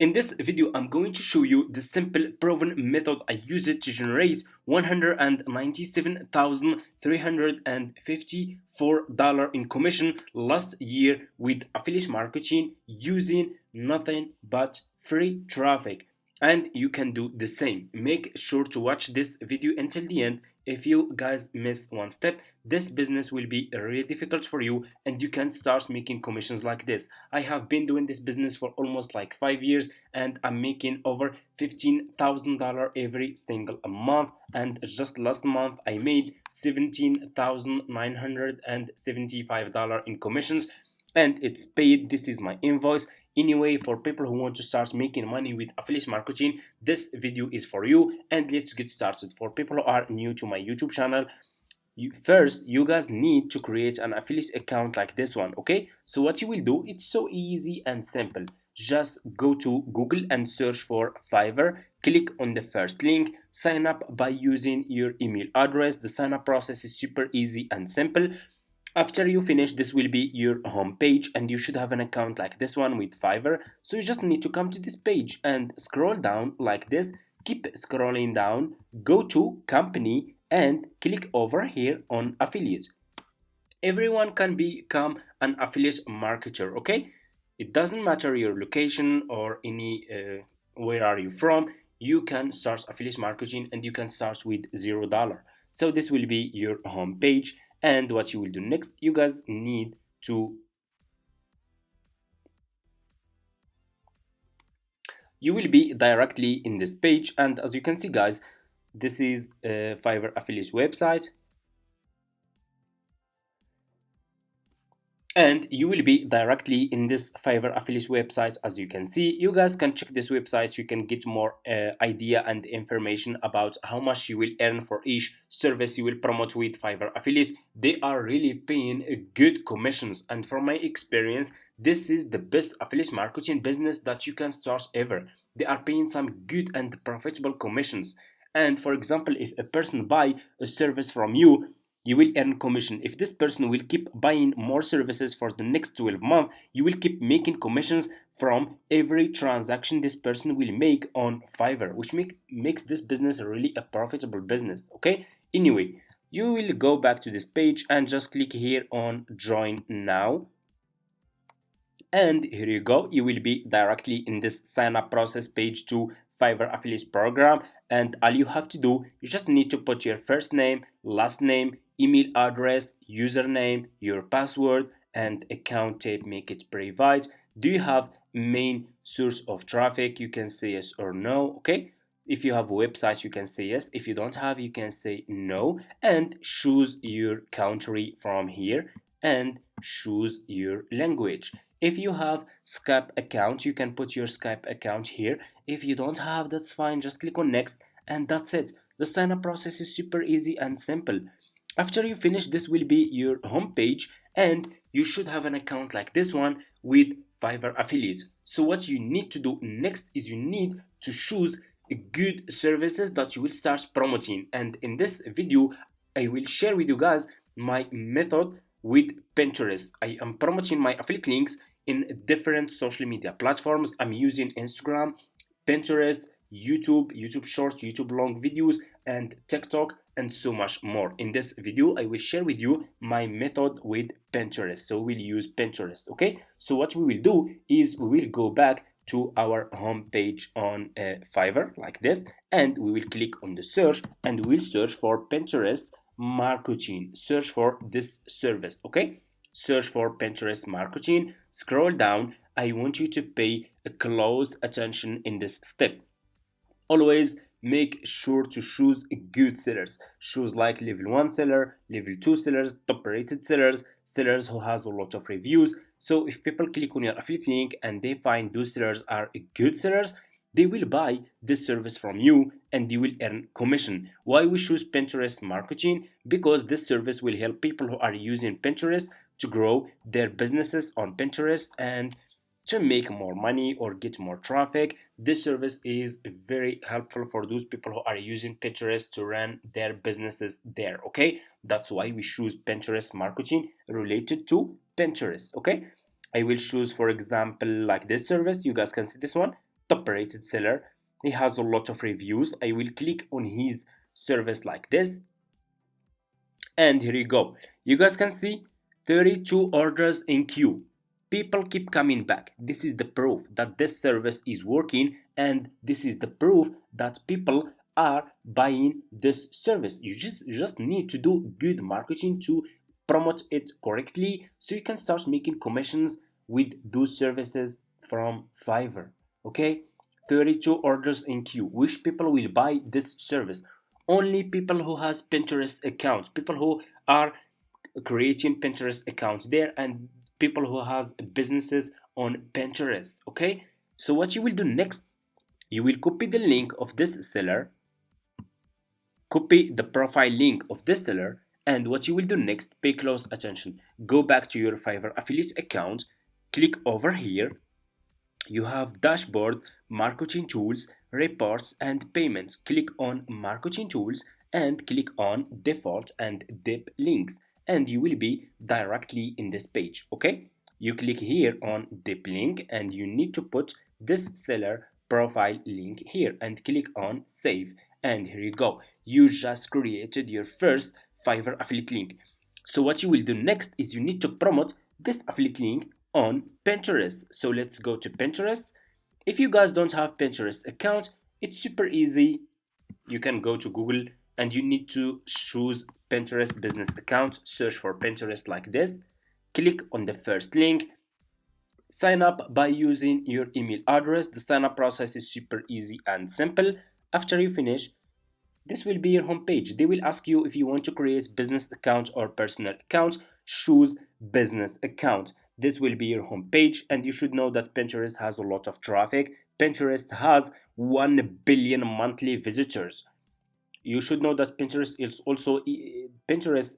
In this video, I'm going to show you the simple proven method I use it to generate $197,354 in commission last year with affiliate marketing using nothing but free traffic. And you can do the same. Make sure to watch this video until the end. If you guys miss one step, this business will be really difficult for you and you can start making commissions like this. I have been doing this business for almost like 5 years and I'm making over $15,000 every single month. And just last month I made $17,975 in commissions and it's paid. This is my invoice. Anyway, for people who want to start making money with affiliate marketing, this video is for you. And let's get started. For people who are new to my YouTube channel, first you guys need to create an affiliate account like this one. Okay, so what you will do, it's so easy and simple. Just go to Google and search for Fiverr, click on the first link, sign up by using your email address. The sign up process is super easy and simple. After you finish, this will be your home page and you should have an account like this one with Fiverr. So you just need to come to this page and scroll down like this. Keep scrolling down, go to company and click over here on affiliate. Everyone can become an affiliate marketer, okay? It doesn't matter your location or any where are you from. You can start affiliate marketing and you can start with $0. So this will be your home page. And what you will do next, you guys need to you will be directly in this page. And as you can see guys, this is a Fiverr affiliate website and you will be directly in this Fiverr affiliate website. As you can see, you guys can check this website. You can get more idea and information about how much you will earn for each service you will promote with Fiverr affiliates. They are really paying good commissions, and from my experience, this is the best affiliate marketing business that you can start ever. They are paying some good and profitable commissions. And for example, if a person buy a service from you, you will earn commission. If this person will keep buying more services for the next 12 months, you will keep making commissions from every transaction this person will make on Fiverr, which makes this business really a profitable business. Okay, anyway, you will go back to this page and just click here on join now. And here you go, you will be directly in this sign up process page to Fiverr affiliate program. And all you have to do, you just need to put your first name, last name, email address, username, your password, and account type. Make it private. Do you have main source of traffic? You can say yes or no. Okay, if you have a website, you can say yes. If you don't have, you can say no. And choose your country from here and choose your language. If you have Skype account, you can put your Skype account here. If you don't have, that's fine. Just click on next and that's it. The sign up process is super easy and simple. After you finish, this will be your home page and you should have an account like this one with Fiverr affiliates. So what you need to do next is you need to choose good services that you will start promoting. And in this video, I will share with you guys my method with Pinterest. I am promoting my affiliate links in different social media platforms. I'm using Instagram, Pinterest, YouTube Shorts, YouTube long videos, and TikTok, and so much more. In this video, I will share with you my method with Pinterest. So we'll use Pinterest, okay? So what we will do is we will go back to our home page on Fiverr like this, and we will click on the search and we'll search for Pinterest marketing. Search for this service, okay? Search for Pinterest marketing. Scroll down. I want you to pay a close attention in this step. Always make sure to choose good sellers. Choose like level 1 seller, level 2 sellers, top rated sellers, sellers who has a lot of reviews. So if people click on your affiliate link and they find those sellers are good sellers, they will buy this service from you and you will earn commission. Why we choose Pinterest marketing? Because this service will help people who are using Pinterest to grow their businesses on Pinterest and to make more money or get more traffic. This service is very helpful for those people who are using Pinterest to run their businesses there. Okay, that's why we choose Pinterest marketing related to Pinterest. Okay, I will choose, for example, like this service. You guys can see this one, top rated seller. He has a lot of reviews. I will click on his service like this, and here you go. You guys can see 32 orders in queue. People keep coming back. This is the proof that this service is working, and this is the proof that people are buying this service. You just need to do good marketing to promote it correctly, so you can start making commissions with those services from Fiverr. Okay, 32 orders in queue. Which people will buy this service? Only people who has Pinterest accounts, people who are creating Pinterest accounts there, and people who has businesses on Pinterest. Okay, so what you will do next, you will copy the link of this seller, copy the profile link of this seller, and what you will do next, pay close attention. Go back to your Fiverr affiliate account, click over here. You have dashboard, marketing tools, reports, and payments. Click on marketing tools and click on default and dip links, and you will be directly in this page. Okay, you click here on dip link, and you need to put this seller profile link here and click on save, and here you go. You just created your first Fiverr affiliate link. So what you will do next is you need to promote this affiliate link on Pinterest. So let's go to Pinterest. If you guys don't have Pinterest account, it's super easy. You can go to Google and you need to choose Pinterest business account, search for Pinterest like this, click on the first link, sign up by using your email address. The sign up process is super easy and simple. After you finish, this will be your homepage. They will ask you if you want to create business account or personal account. Choose business account. This will be your homepage, and you should know that Pinterest has a lot of traffic. Pinterest has 1 billion monthly visitors. You should know that Pinterest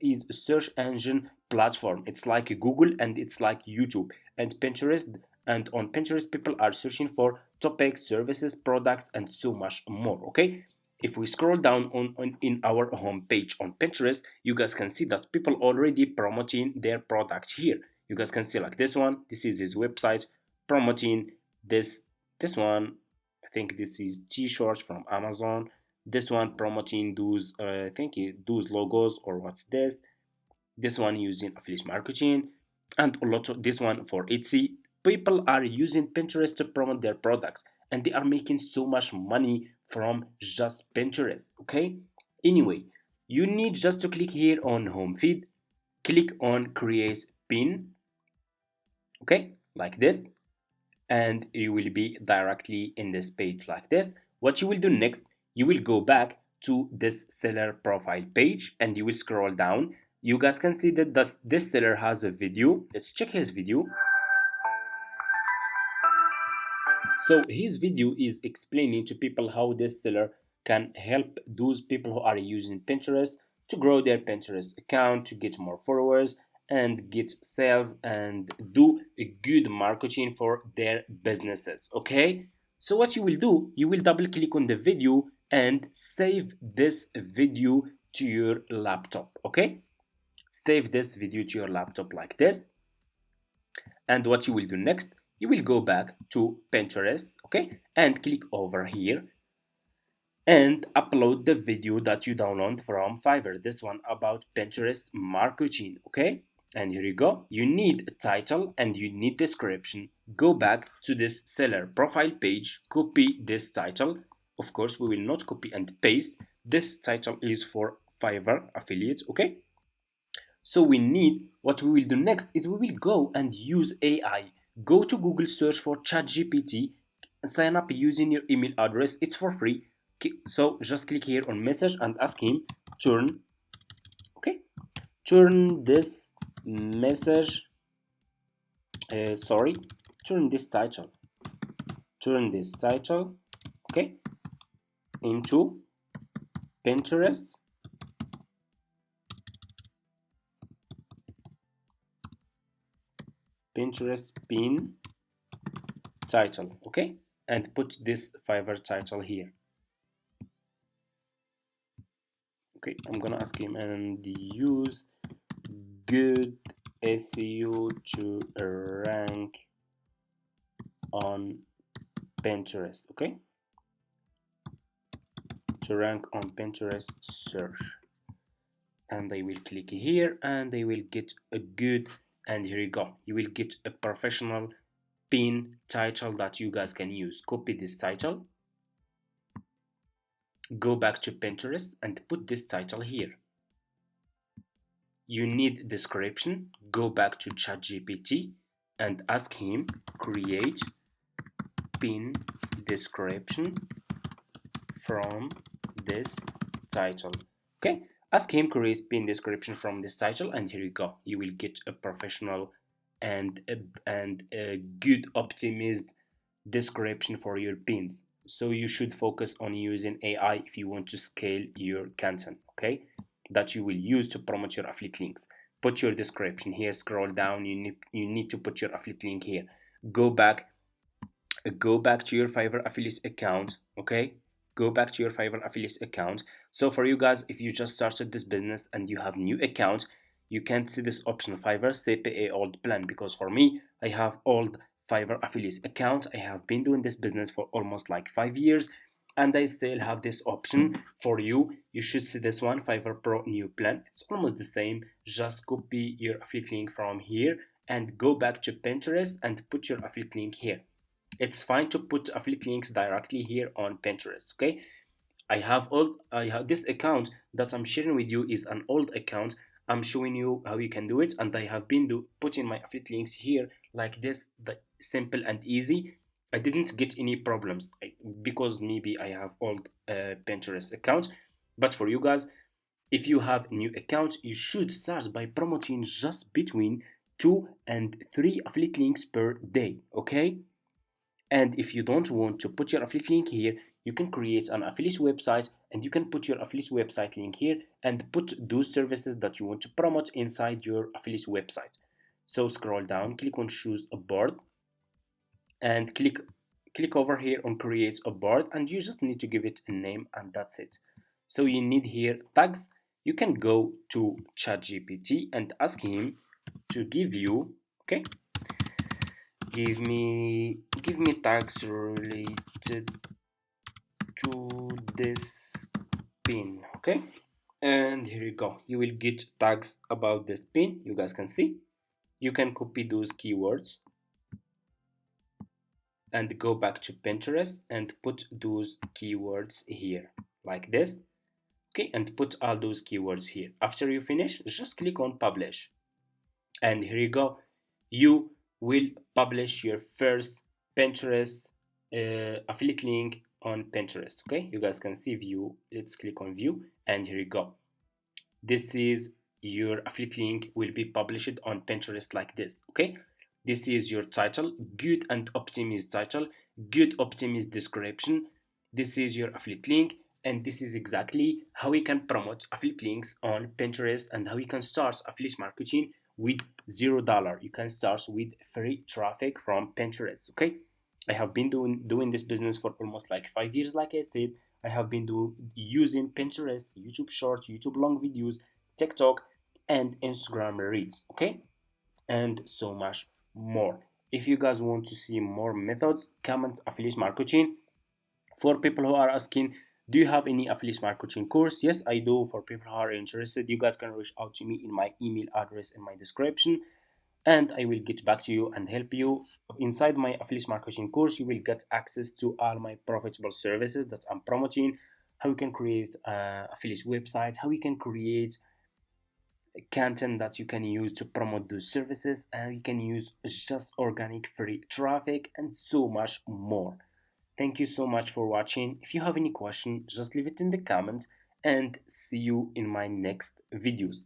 is a search engine platform. It's like Google and it's like YouTube. And on Pinterest people are searching for topics, services, products, and so much more. Okay, if we scroll down on in our home page on Pinterest, you guys can see that people already promoting their products here. You guys can see like this one. This is his website promoting this one. I think this is t-shirts from Amazon. This one promoting those I think those logos, or what's this one using affiliate marketing, and a lot of this one for Etsy. People are using Pinterest to promote their products, and they are making so much money from just Pinterest. Okay, anyway, you need just to click here on home feed, click on create pin, okay, like this, and you will be directly in this page like this. What you will do next, you will go back to this seller profile page and you will scroll down. You guys can see that this seller has a video. Let's check his video. So his video is explaining to people how this seller can help those people who are using Pinterest to grow their Pinterest account, to get more followers and get sales and do a good marketing for their businesses. Okay, so what you will do, you will double click on the video and save this video to your laptop. Okay, save this video to your laptop like this. And what you will do next, you will go back to Pinterest, okay, and click over here and upload the video that you download from Fiverr, this one about Pinterest marketing. Okay, and here you go. You need a title and you need description. Go back to this seller profile page, copy this title. Of course, we will not copy and paste. This title is for Fiverr affiliates. Okay, so we need, what we will do next is we will go and use AI. Go to Google, search for ChatGPT, sign up using your email address. It's for free. So just click here on message and ask him turn, okay, turn this message, sorry, turn this title, okay, into Pinterest pin title, okay, and put this Fiverr title here. Okay, I'm gonna ask him and use good SEO to rank on Pinterest. Okay, to rank on Pinterest search, and they will click here and they will get a good, and here you go, you will get a professional pin title that you guys can use. Copy this title, go back to Pinterest and put this title here. You need description, go back to ChatGPT and ask him create pin description from this title. Okay, ask him create pin description from this title, and here you go, you will get a professional and a good optimized description for your pins. So you should focus on using AI if you want to scale your content, okay, that you will use to promote your affiliate links. Put your description here, scroll down, you need to put your affiliate link here. Go back to your Fiverr affiliate account. Okay, go back to your Fiverr affiliate account. So for you guys, if you just started this business and you have new account, you can't see this option Fiverr CPA old plan, because for me, I have old Fiverr affiliate account. I have been doing this business for almost like 5 years, and I still have this option. For you, you should see this one, Fiverr Pro new plan. It's almost the same. Just copy your affiliate link from here and go back to Pinterest and put your affiliate link here. It's fine to put affiliate links directly here on Pinterest. Okay, I have this account that I'm sharing with you is an old account. I'm showing you how you can do it, and I have been putting my affiliate links here like this, simple and easy. I didn't get any problems because maybe I have old Pinterest account. But for you guys, if you have a new account, you should start by promoting just between 2 and 3 affiliate links per day. Okay, and if you don't want to put your affiliate link here, you can create an affiliate website and you can put your affiliate website link here and put those services that you want to promote inside your affiliate website. So scroll down, click on choose a board, and click over here on create a board, and you just need to give it a name, and that's it. So you need here tags. You can go to ChatGPT and ask him to give you, okay, give me tags related to this pin. Okay, and here you go, you will get tags about this pin. You guys can see, you can copy those keywords and go back to Pinterest and put those keywords here like this. Okay, and put all those keywords here. After you finish, just click on publish, and here you go, you will publish your first Pinterest affiliate link on Pinterest. Okay, you guys can see view. Let's click on view, and here you go, this is your affiliate link will be published on Pinterest like this. Okay, this is your title, good and optimized title, good optimized description. This is your affiliate link, and this is exactly how we can promote affiliate links on Pinterest and how you can start affiliate marketing with $0. You can start with free traffic from Pinterest. Okay, I have been doing this business for almost like 5 years. Like I said, I have been using Pinterest, YouTube Short, YouTube long videos, TikTok, and Instagram Reels. Okay, and so much more. If you guys want to see more methods, comment affiliate marketing. For people who are asking, do you have any affiliate marketing course? Yes, I do. For people who are interested, you guys can reach out to me in my email address in my description, and I will get back to you and help you. Inside my affiliate marketing course, you will get access to all my profitable services that I'm promoting, how you can create affiliate websites, how you can create content that you can use to promote those services, and you can use just organic free traffic, and so much more. Thank you so much for watching. If you have any question, just leave it in the comments, and see you in my next videos.